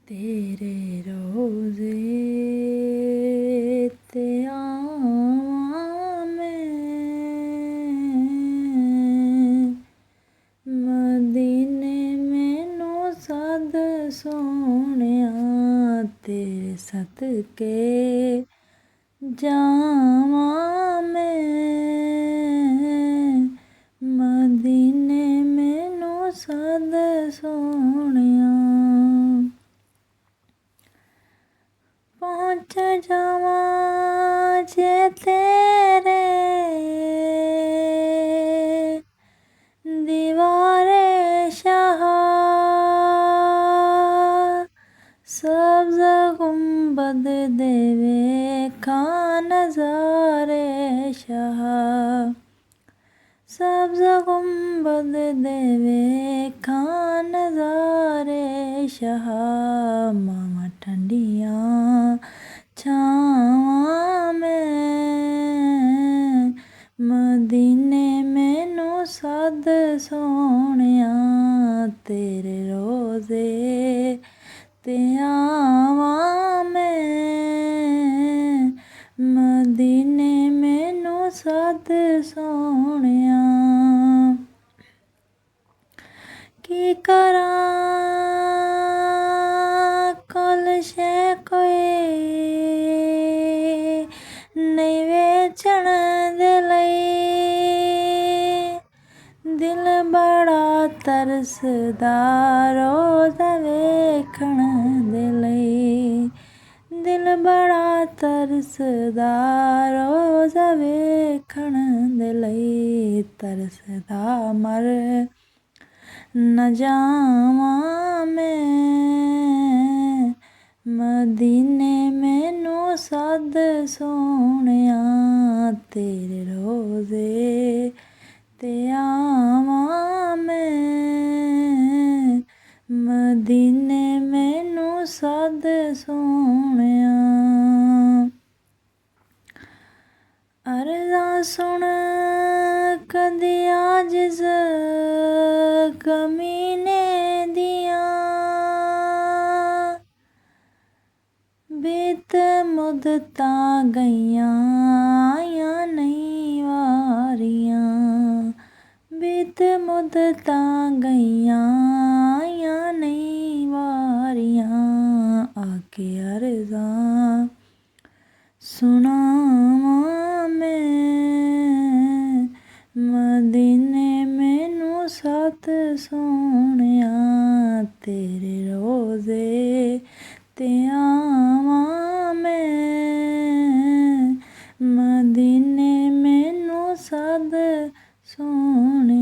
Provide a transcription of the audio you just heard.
तेरे रोज़े ते आवां मैं मदीने मैनू सद सोहणिया तेरे सदके जावां मैं मदीने मैनू सद सोहणिया पहुँच जावां जे तेरे दीवारे शाह सब्ज़ गुंबद दे वेखां नज़ारे शाह सब्ज़ गुंबद दे वेखां नज़ारे शाह मावां ठंडियां छावां मैं मदीने मैनू सद सोहणिया तेरे रोज़े ते आवां मैं मदीने मैनू सद सोहणिया की करां कुल शै कोई नहीं वेचण दे लई दिल बड़ा तरसदा रोज़ वेखण दे लई दिल बड़ा तरसदा रोज़ वेखण दे लई तरसदा मर न जावां मैं मदीने मैनू सद सोहणिया तेरे रोज़े ते आवां मैं मदीने मैनू सद सोहणिया अर्ज़ां सुन कदी आजिज़ कमीने दियां बीत मुद्दतां गईयां आइयां नहीं वारियां बीत मुद्दतां गईयां आइयां नहीं वारियां आके अर्ज़ां सुनावां मैं मदीने मैनू सद सोहणिया तेरे रोज़े ते आवां मैं मदीने मैनू सद सोहणिया।